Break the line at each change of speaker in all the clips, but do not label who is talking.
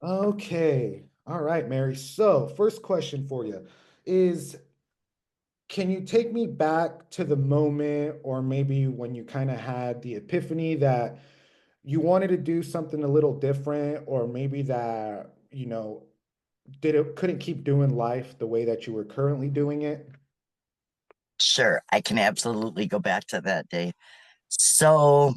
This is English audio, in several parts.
Okay. All right, Mary. So, first question for you is, can you take me back to the moment or maybe when you kind of had the epiphany that you wanted to do something a little different, or maybe that, couldn't keep doing life the way that you were currently doing it?
Sure, I can absolutely go back to that day. So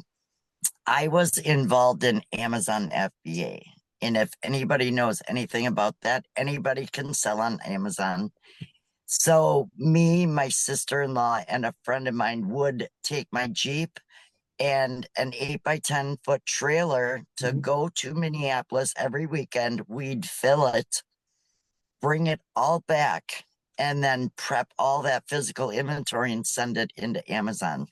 I was involved in Amazon FBA. And if anybody knows anything about that, anybody can sell on Amazon. So me, my sister-in-law, and a friend of mine would take my Jeep and an 8 by 10 foot trailer to
Mhm.
go to Minneapolis every weekend. We'd fill it, bring it all back, and then prep all that physical inventory and send it into Amazon.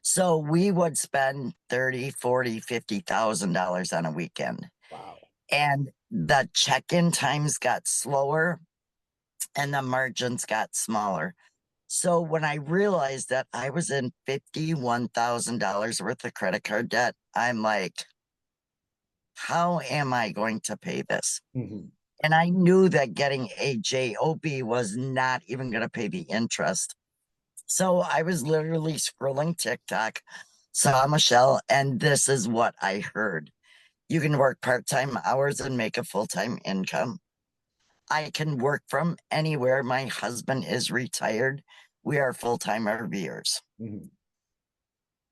So we would spend 30, 40, $50,000 on a weekend.
Wow.
And the check-in times got slower and the margins got smaller. So when I realized that I was in $51,000 worth of credit card debt, I'm like, how am I going to pay this?
Mhm.
And I knew that getting a job was not even going to pay the interest. So I was literally scrolling TikTok, saw Michelle, and this is what I heard. You can work part-time hours and make a full-time income. I can work from anywhere. My husband is retired. We are full-time RVers.
Mhm.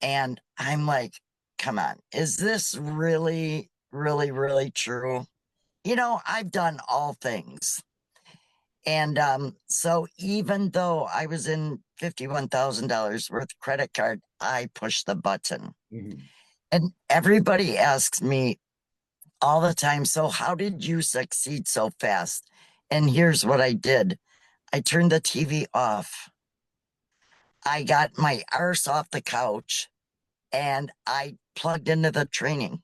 And I'm like, come on, is this really, really, really true? I've done all things. And so even though I was in $51,000 worth of credit card, I pushed the button.
Mhm.
And everybody asks me all the time, so how did you succeed so fast? And here's what I did. I turned the TV off. I got my arse off the couch and I plugged into the training.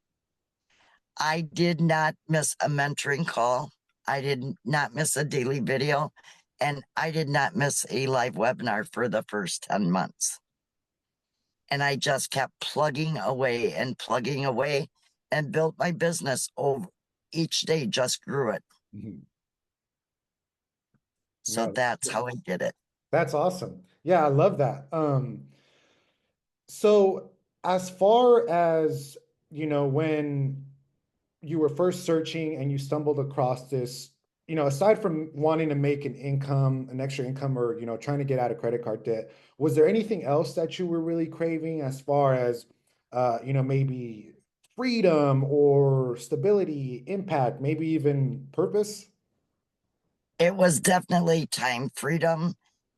I did not miss a mentoring call. I did not miss a daily video. And I did not miss a live webinar for the first 10 months. And I just kept plugging away and built my business over each day, just grew it.
Mhm.
So
No,
that's how I did it.
that's awesome. Yeah, I love that. So as far as, when you were first searching and you stumbled across this, aside from wanting to make an extra income, or, trying to get out of credit card debt, was there anything else that you were really craving as far as, maybe freedom or stability, impact, maybe even purpose?
It was definitely time freedom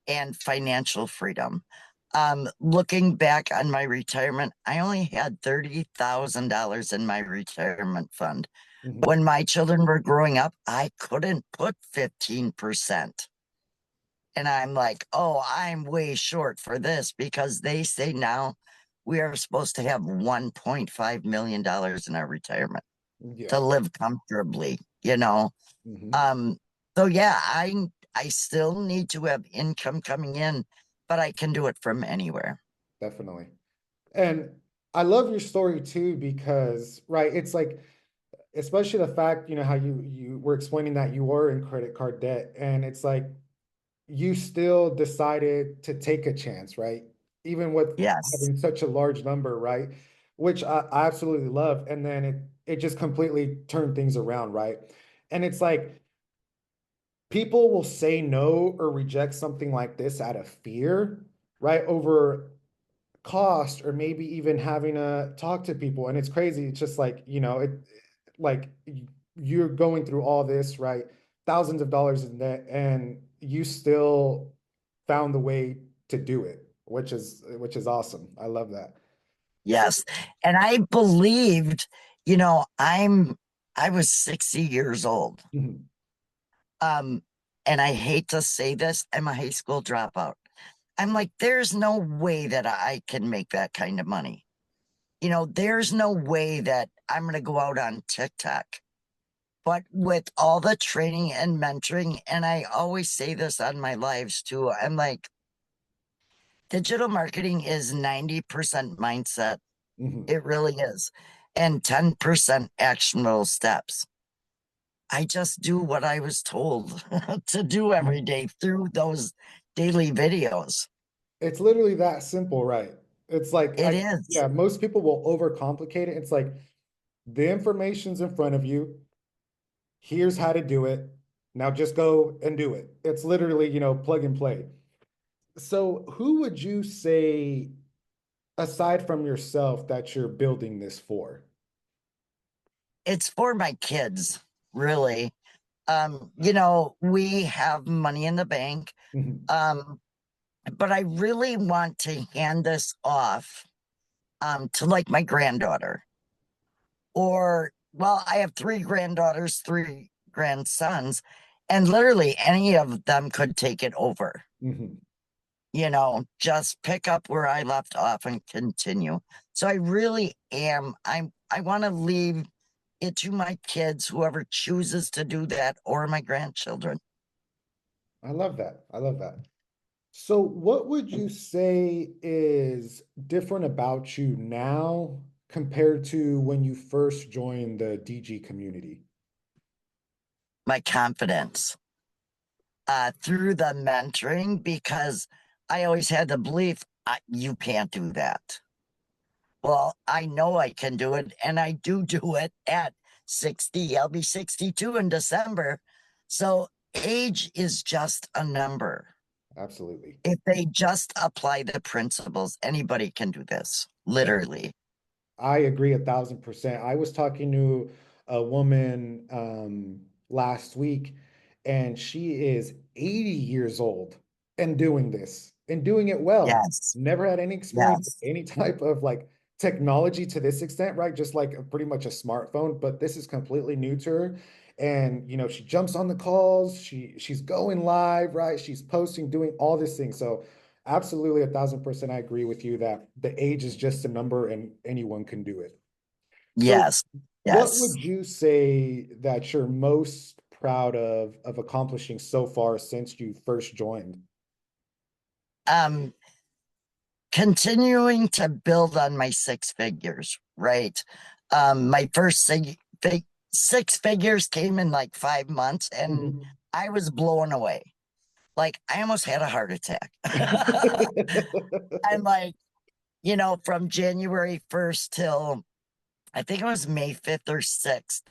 and financial freedom. Looking back on my retirement, I only had $30,000 in my retirement fund.
Mhm.
When my children were growing up, I couldn't put 15%. And I'm like, oh, I'm way short for this because they say now we are supposed to have $1.5 million in our retirement to
Yeah.
live comfortably.
Mhm.
Um, so yeah, I still need to have income coming in, but I can do it from anywhere.
Definitely. And I love your story too, because, right, it's like, especially the fact, how you were explaining that you were in credit card debt, and it's like you still decided to take a chance, right? Even with
Yes.
having such a large number, right? Which I absolutely love. And then it just completely turned things around, right? And it's like people will say no or reject something like this out of fear, right? Over cost, or maybe even having to talk to people. And it's crazy. It's just like, like you're going through all this, right? Thousands of dollars in debt, and you still found the way to do it, which is awesome. I love that. So,
Yes. And I believed, I was 60 years old.
mhm.
Um, and I hate to say this, I'm a high school dropout. I'm like, there's no way that I can make that kind of money. There's no way that I'm going to go out on TikTok. But with all the training and mentoring, and I always say this on my lives too, I'm like, digital marketing is 90% mindset.
Mhm.
It really is. And 10% actionable steps. I just do what I was told to do every day through those daily videos.
It's literally that simple, right? It's like
It
I
is.
yeah, most people will overcomplicate it. It's like the information's in front of you. Here's how to do it. Now just go and do it. It's literally, plug and play. So, who would you say, aside from yourself, that you're building this for?
It's for my kids, really. We have money in the bank.
Mhm,
Um, but I really want to hand this off to like my granddaughter. Or, well, I have three granddaughters, three grandsons, and literally any of them could take it over.
mhm.
Just pick up where I left off and continue. So I really am. I want to leave it to my kids, whoever chooses to do that, or my grandchildren.
I love that. I love that. So, what would you say is different about you now compared to when you first joined the DG community?
My confidence through the mentoring, because I always had the belief you can't do that. Well, I know I can do it, and I do it at 60. I'll be 62 in December. So age is just a number.
Absolutely.
If they just apply the principles, anybody can do this, literally.
I agree 1,000%. I was talking to a woman last week, and she is 80 years old and doing this and doing it well.
Yes,
Never had any experience with
yes,
any type of like technology to this extent, right? Just like pretty much a smartphone, but this is completely new to her. And she jumps on the calls, she's going live, right? She's posting, doing all these things. So absolutely 1,000% I agree with you that the age is just a number and anyone can do it. So
yes,
what
yes.
would you say that you're most proud of accomplishing so far since you first joined?
Um, Continuing to build on my six figures, right? My first six figures came in like 5 months, and
Mhm.
I was blown away. Like I almost had a heart attack. I'm like, from January 1st till I think it was May 5th or 6th,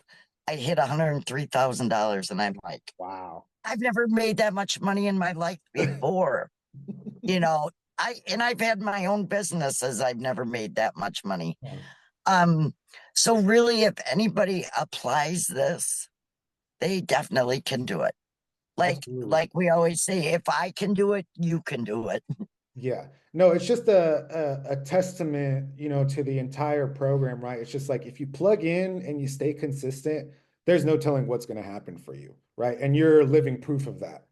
I hit $103,000. And I'm like,
Wow.
I've never made that much money in my life before. You know, I've had my own businesses. I've never made that much money.
Yeah,
Um, so really, if anybody applies this, they definitely can do it. Like
absolutely.
like we always say, if I can do it, you can do it.
Yeah. No, it's just a testament, to the entire program, right? It's just like if you plug in and you stay consistent, there's no telling what's going to happen for you, right? And you're living proof of that.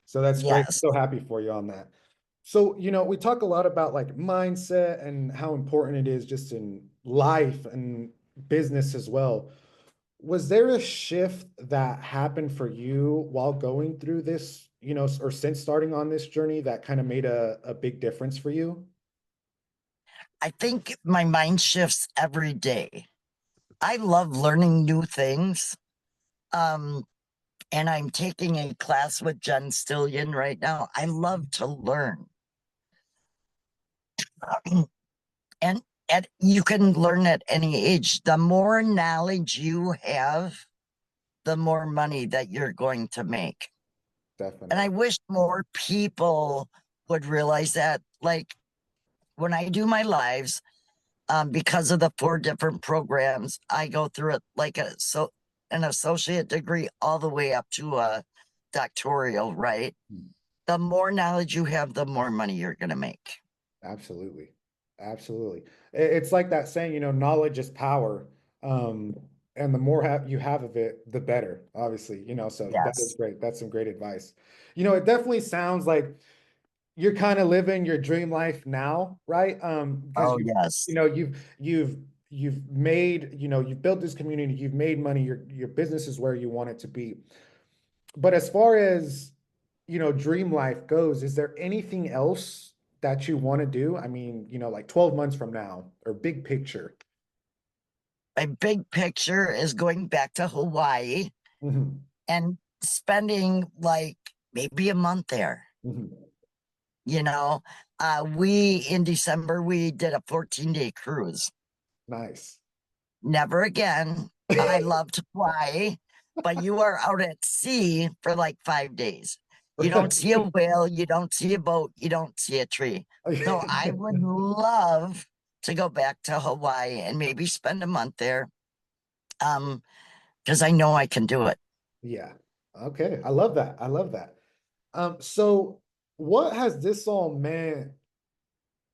So that's great.
Yes.
So happy for you on that. So, we talk a lot about like mindset and how important it is just in life and business as well. Was there a shift that happened for you while going through this, or since starting on this journey that kind of made a big difference for you?
I think my mind shifts every day. I love learning new things. Um, and I'm taking a class with Jen Stillion right now. I love to learn. and and you can learn at any age. The more knowledge you have, the more money that you're going to make. And I
Definitely.
wish more people would realize that. Like when I do my lives, because of the four different programs, I go through it like an associate degree all the way up to a doctoral, right?
Mm.
The more knowledge you have, the more money you're going to make.
Absolutely. Absolutely. It's like that saying, knowledge is power. Um, and the more you have of it, the better, obviously, so that is
Yes.
great. That's some great advice. It definitely sounds like you're kind of living your dream life now, right? Because
Oh, yes.
you've made, you've built this community, you've made money, your business is where you want it to be. But as far as, dream life goes, is there anything else that you want to do? I mean, like 12 months from now or big picture.
My big picture is going back to Hawaii.
Hmm.
and spending like maybe a month there.
Hmm.
You know, we in December we did a 14-day cruise.
Nice.
Never again. I love to fly, but you are out at sea for like 5 days. You don't see a whale, you don't see a boat, you don't see a tree. So I would love to go back to Hawaii and maybe spend a month there. Because I know I can do it.
Yeah. Okay. I love that. I love that. So what has this all meant,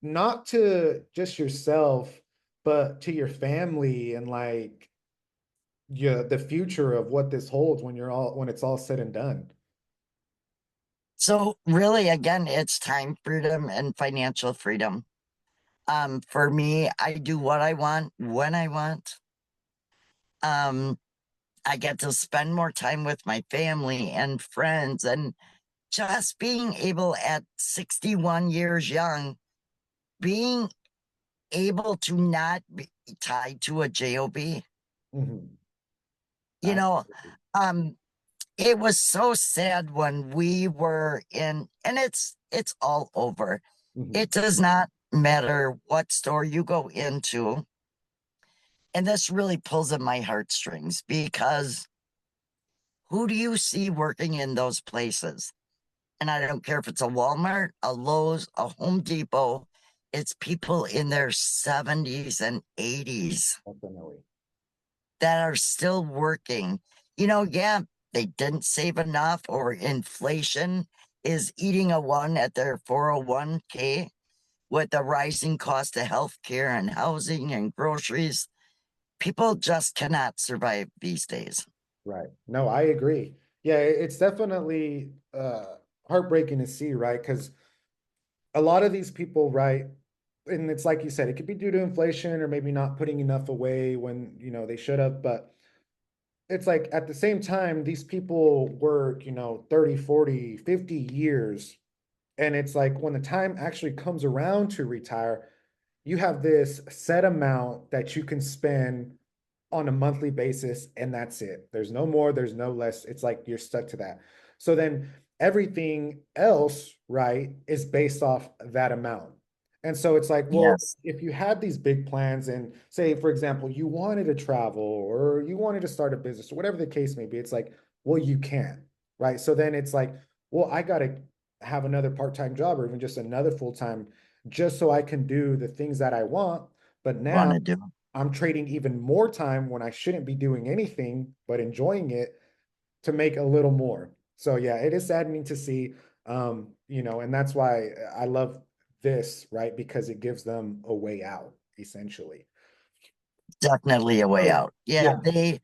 not to just yourself, but to your family and like yeah, the future of what this holds when it's all said and done?
So really, again, it's time freedom and financial freedom. For me, I do what I want when I want. Um, I get to spend more time with my family and friends, and just being able at 61 years young, being able to not be tied to a job.
Hmm.
You know,
Absolutely.
um, it was so sad when we were in, and it's all over.
Hmm.
It does not matter what store you go into, and this really pulls at my heartstrings because who do you see working in those places? And I don't care if it's a Walmart, a Lowe's, a Home Depot, it's people in their 70s and 80s
Definitely.
that are still working. Yeah, they didn't save enough, or inflation is eating a one at their 401k with the rising cost of healthcare and housing and groceries. People just cannot survive these days.
Right. No, I agree. Yeah, it's definitely heartbreaking to see, right? Because a lot of these people, right, and it's like you said, it could be due to inflation or maybe not putting enough away when, they should have, but it's like at the same time, these people work, 30, 40, 50 years. And it's like when the time actually comes around to retire, you have this set amount that you can spend on a monthly basis, and that's it. There's no more, there's no less. It's like you're stuck to that. So then everything else, right, is based off that amount. And so it's like, well,
Yes,
if you had these big plans and say, for example, you wanted to travel or you wanted to start a business or whatever the case may be, it's like, well, you can't, right? So then it's like, well, I got to have another part-time job or even just another full-time just so I can do the things that I want. But
want
now
to do.
I'm trading even more time when I shouldn't be doing anything but enjoying it to make a little more. So yeah, it is saddening to see, and that's why I love this, right? Because it gives them a way out, essentially.
Definitely a way
So
out. Yeah,
yeah,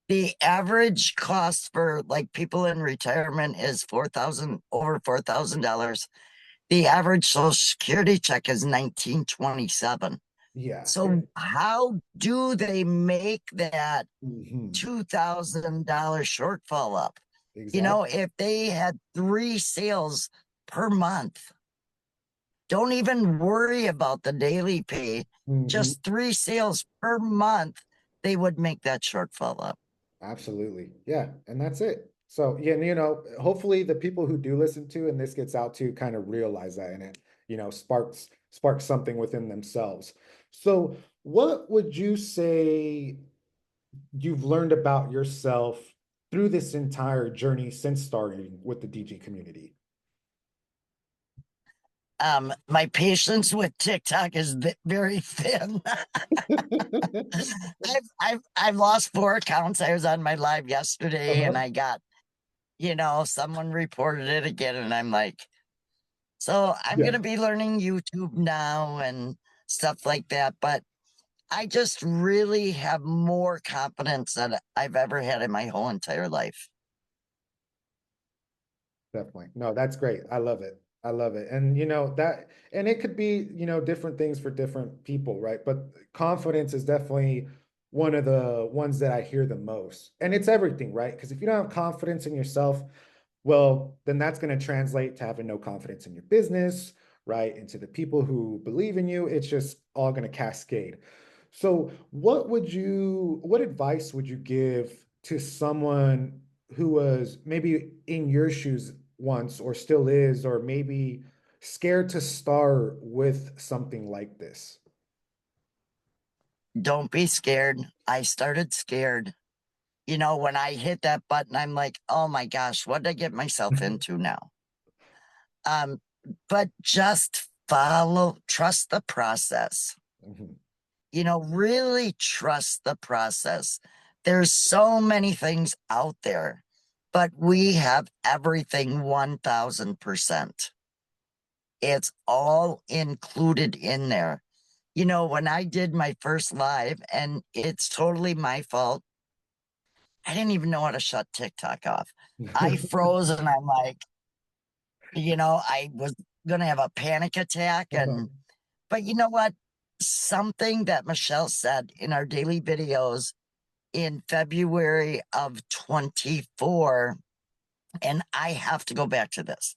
the average cost for like people in retirement is 4,000, over $4,000. The average social security check is 1927.
yeah,
So how do they make that
mhm,
$2,000 shortfall up?
exactly.
If they had three sales per month, don't even worry about the daily pay,
Mhm.
just three sales per month, they would make that shortfall up.
Absolutely. Yeah. And that's it. So, yeah, and, hopefully the people who do listen to and this gets out to kind of realize that and it, sparks something within themselves. So, what would you say you've learned about yourself through this entire journey since starting with the DG community?
My patience with TikTok is very thin. I've lost four accounts. I was on my live yesterday and
Uh-huh.
I got, someone reported it again, and I'm like, so I'm
Yeah,
gonna be learning YouTube now and stuff like that. But I just really have more confidence than I've ever had in my whole entire life.
definitely. No, that's great. I love it. I love it. And and it could be, different things for different people, right? But confidence is definitely one of the ones that I hear the most. And it's everything, right? Because if you don't have confidence in yourself, well, then that's going to translate to having no confidence in your business, right? Into the people who believe in you. It's just all going to cascade. So, what advice would you give to someone who was maybe in your shoes once or still is, or maybe scared to start with something like this?
Don't be scared. I started scared. You know, when I hit that button, I'm like, oh my gosh, what did I get myself into now? Um, but just trust the process.
Mhm.
You know, really trust the process. There's so many things out there, but we have everything 1000%. It's all included in there. You know, when I did my first live, and it's totally my fault, I didn't even know how to shut TikTok off. I froze and I'm like, I was going to have a panic attack. But you know what? Something that Michelle said in our daily videos in February of 24, and I have to go back to this.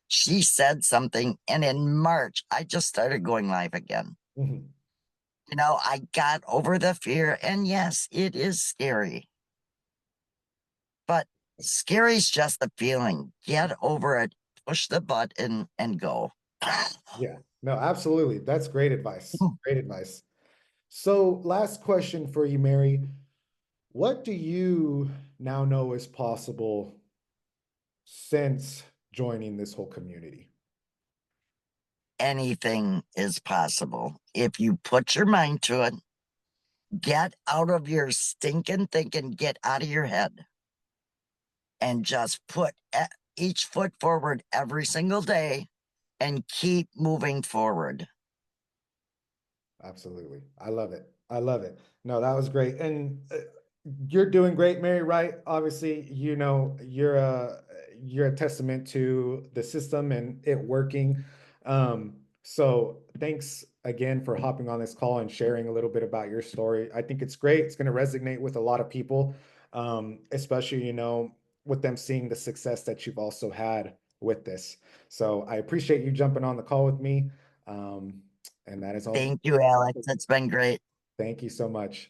She said something, and in March, I just started going live again.
Mhm.
You know, I got over the fear, and yes, it is scary, but scary is just a feeling. Get over it, push the button, and go.
Yeah, no, absolutely. That's great advice. Great advice. So, last question for you, Mary. What do you now know is possible since joining this whole community?
Anything is possible if you put your mind to it. Get out of your stinking thinking, get out of your head, and just put each foot forward every single day and keep moving forward.
Absolutely. I love it. I love it. No, that was great. And you're doing great, Mary, right? Obviously, you're a testament to the system and it working. So thanks again for hopping on this call and sharing a little bit about your story. I think it's great. It's going to resonate with a lot of people, especially, with them seeing the success that you've also had with this. So I appreciate you jumping on the call with me. And that is all.
Thank you, Alex. It's been great.
Thank you so much.